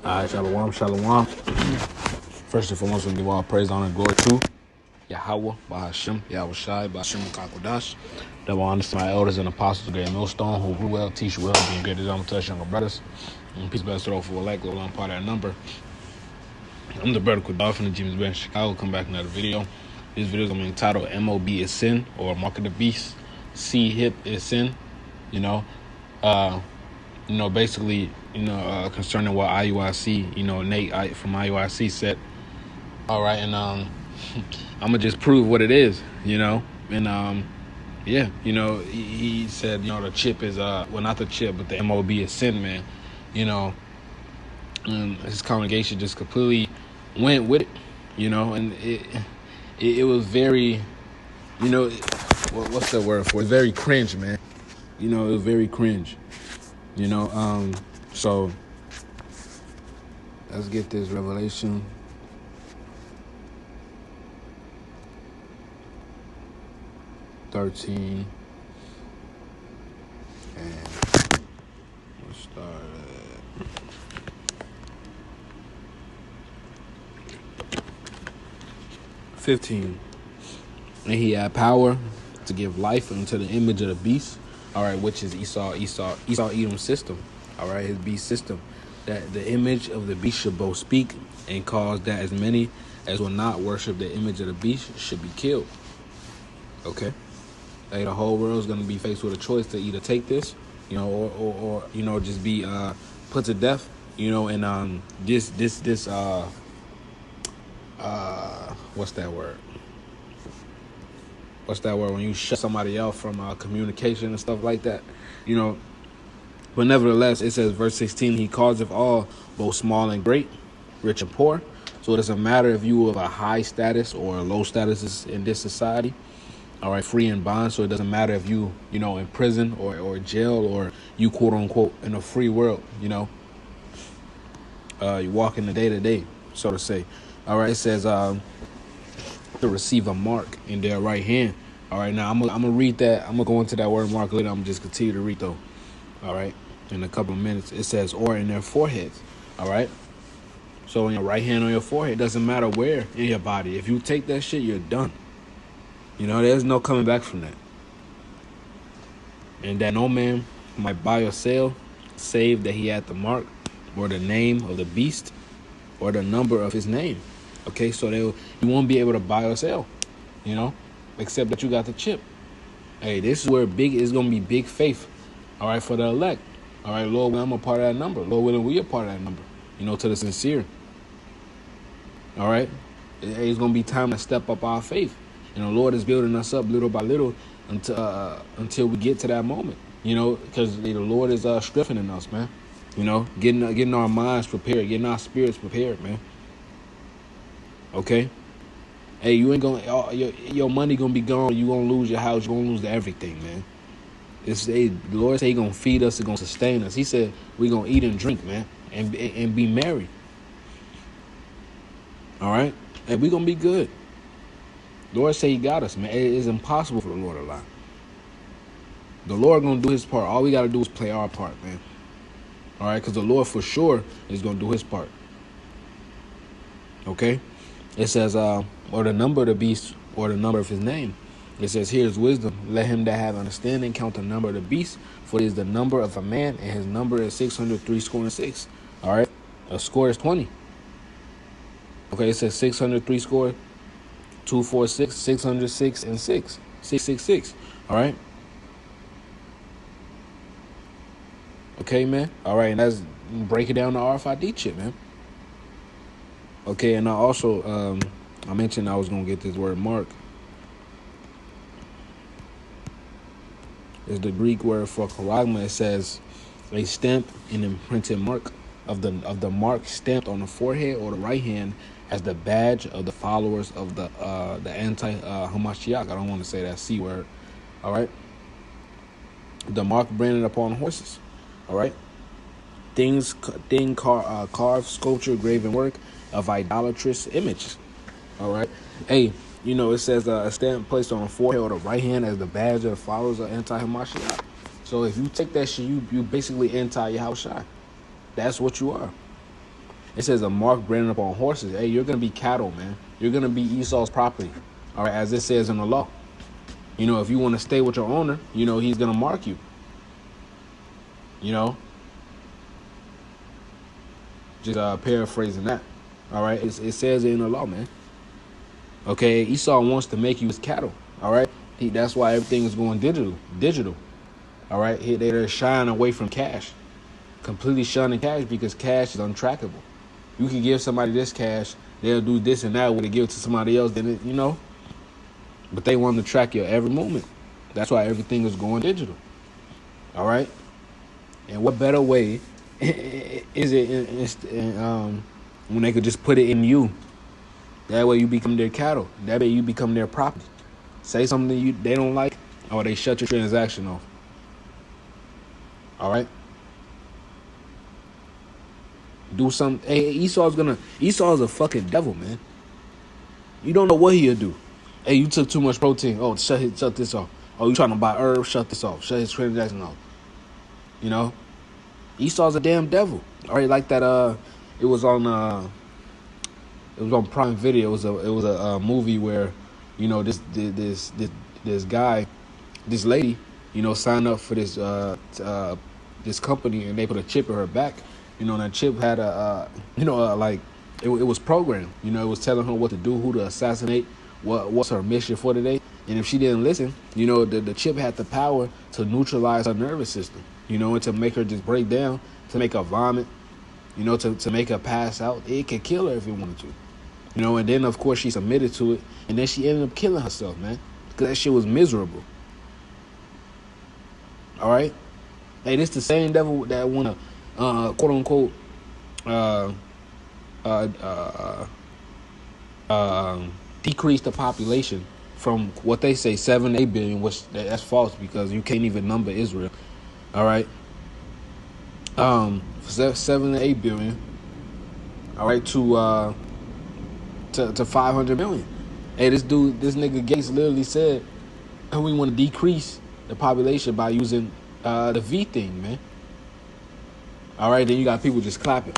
Alright, shalom, shalom. First and foremost, we give all praise, honor, and glory to Yahweh, Bahashem, Yahweh Shai, Bahashem Kakodash. Double honor to my elders and apostles, great millstone, who grew well, teach well, being great as I'm touch younger brothers. And peace blessed all for elect, Lord, I'm part of that number. I'm the brother Kudal from the James Bench Chicago. Come back another video. This video is gonna be entitled "M.O.B. is sin" or "Mark of the Beast." C hip is sin. Basically, concerning what IUIC, Nate from IUIC said. All right, and I'm gonna just prove what it is, he said, the chip is not the chip, but the M.O.B. is sin, man. His congregation just completely went with it, and it was very, what's the word for it? Very cringe, man. It was very cringe. So let's get this Revelation 13, and we'll start at 15. And he had power to give life unto the image of the beast. All right, which is Esau Edom's system. All right, his beast system. That the image of the beast should both speak and cause that as many as will not worship the image of the beast should be killed. Okay, the whole world is going to be faced with a choice to either take this, or just be put to death. What's that word? What's that word when you shut somebody out from communication and stuff like that, But nevertheless, it says, verse 16, he causeth all, both small and great, rich and poor. So it doesn't matter if you have a high status or a low status in this society, all right, free and bond. So it doesn't matter if you, in prison or jail, or you, quote unquote, in a free world, you walk in the day to day, so to say. All right, it says, to receive a mark in their right hand. All right, now I'm gonna read that. I'm gonna go into that word mark later. I'm gonna just continue to read though. All right, in a couple of minutes. It says, or in their foreheads. All right, so in your right hand on your forehead, doesn't matter where in your body. If you take that shit, you're done. There's no coming back from that. And that no man might buy or sell, save that he had the mark or the name of the beast or the number of his name. Okay, so you won't be able to buy or sell, except that you got the chip. Hey, this is where it's going to be big faith, all right, for the elect. All right, Lord, I'm a part of that number. Lord willing, we are part of that number, to the sincere. All right, it's going to be time to step up our faith. The Lord is building us up little by little until we get to that moment, because the Lord is strengthening us, man. Getting our minds prepared, getting our spirits prepared, man. Okay, hey, you ain't gonna your money gonna be gone. You gonna lose your house. You gonna lose everything, man. The Lord said He gonna feed us. He gonna sustain us. He said we gonna eat and drink, man, and be merry. All right, and we gonna be good. The Lord said He got us, man. It is impossible for the Lord to lie. The Lord gonna do His part. All we gotta do is play our part, man. All right, because the Lord for sure is gonna do His part. Okay. It says, or the number of the beast, or the number of his name. It says, here's wisdom. Let him that have understanding count the number of the beast, for it is the number of a man, and his number is 603 All right, a score is 20. Okay, it says 603 score, 246, 606, and 666. All right. Okay, man. All right, and that's break it down to RFID chip, man. Okay, and I also, I mentioned I was going to get this word mark. It's the Greek word for charagma. It says a stamp and imprinted mark of the mark stamped on the forehead or the right hand as the badge of the followers of the anti-Hamashiach. I don't want to say that C word. All right. The mark branded upon horses. All right. Carved, sculpture, graven work of idolatrous images. All right. Hey, it says a stamp placed on the forehead or the right hand as the badge of the followers of anti-Hamashiach. So if you take that shit, you basically anti-Yahushua. That's what you are. It says a mark branded upon horses. Hey, you're gonna be cattle, man. You're gonna be Esau's property. All right, as it says in the law. You know, if you want to stay with your owner, you know, he's gonna mark you. You know, just paraphrasing that. All right, it says it in the law, man. Okay, Esau wants to make you his cattle. All right, that's why everything is going digital. All right, they're shying away from cash, completely shunning cash because cash is untrackable. You can give somebody this cash, they'll do this and that. When they give it to somebody else, then you know. But they want to track your every movement. That's why everything is going digital. All right, and what better way is it when they could just put it in you? That way you become their cattle. That way you become their property. Say something they don't like, or they shut your transaction off. All right. Do something. Hey, Esau's a fucking devil, man. You don't know what he'll do. Hey, you took too much protein. Oh, shut this off. Oh, you trying to buy herbs? Shut this off. Shut his transaction off. You know, Esau's a damn devil. All right, like that. It was on Prime Video. It was a movie where, you know, this guy, this lady, you know, signed up for this company, and they put a chip in her back. You know, and that chip had it was programmed. You know, it was telling her what to do, who to assassinate, what's her mission for today. And if she didn't listen, you know, the chip had the power to neutralize her nervous system. You know, and to make her just break down, to make her vomit. You know, to make her pass out. It could kill her if it wanted to. You know, and then of course she submitted to it, and then she ended up killing herself, man, because that shit was miserable. All right, hey, this the same devil that wanna, quote unquote, decrease the population from what they say 7 to 8 billion, which that's false because you can't even number Israel. All right, 7 to 8 billion. All right, to 500 million. Hey, this nigga Gates literally said, we want to decrease the population by using the V thing, man. All right, then you got people just clapping.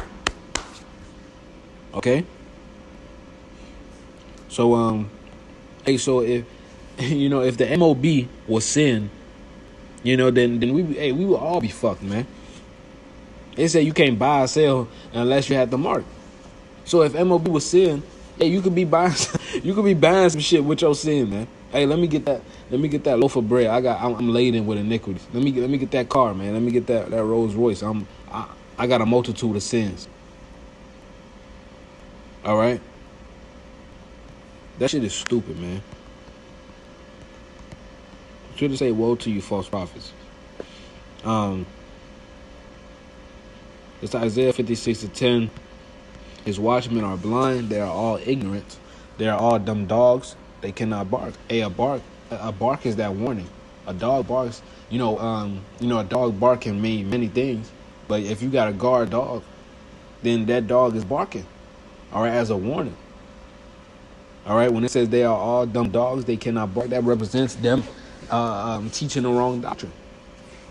Okay. So hey, so if you know, if the M.O.B. was sin, you know, then we would all be fucked, man. They say you can't buy or sell unless you had the mark. So if M.O.B. was sin, hey, you could be buying some shit with your sin, man. Hey, let me get that loaf of bread. I'm laden with iniquities. Let me get that car, man. Let me get that Rolls Royce. I got a multitude of sins. All right. That shit is stupid, man. Should have say, "Woe to you, false prophets." It's Isaiah 56:10. His watchmen are blind. They are all ignorant. They are all dumb dogs. They cannot bark. Hey, a bark is that warning. A dog barks. You know, a dog bark can mean many things. But if you got a guard dog, then that dog is barking. All right, as a warning. All right, when it says they are all dumb dogs, they cannot bark, that represents them teaching the wrong doctrine.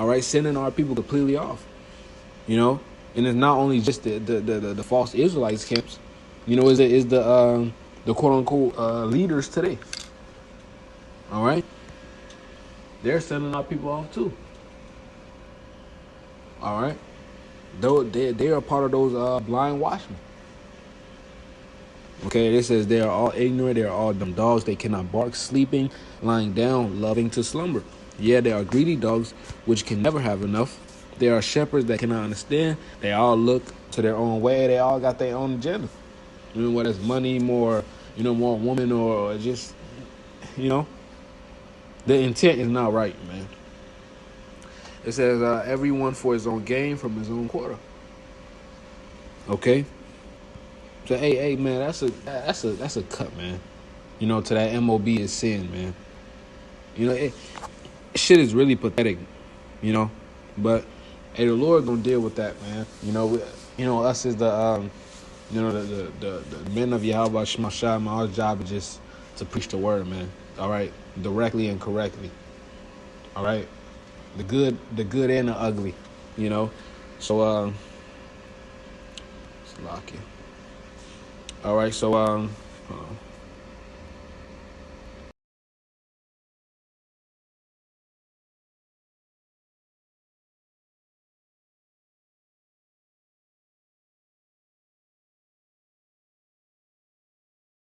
All right, sending our people completely off. You know, and it's not only just the false Israelites camps. You know, is the quote unquote leaders today. All right, they're sending our people off too. All right, though they are part of those blind watchmen. Okay, it says they are all ignorant, they are all dumb dogs, they cannot bark, sleeping, lying down, loving to slumber. Yeah, they are greedy dogs, which can never have enough. They are shepherds that cannot understand. They all look to their own way. They all got their own agenda. You know, whether it's money, more woman, or just, you know, the intent is not right, man. It says everyone for his own gain from his own quarter. Okay. So hey, man, that's a cut, man. You know, to that M.O.B. is sin, man. You know, shit is really pathetic. You know, but hey, the Lord gonna deal with that, man. You know, us as the men of Yahweh Shemashah, our job is just to preach the word, man. All right, directly and correctly. All right, the good and the ugly. You know, so Lock it. All right, so hold on.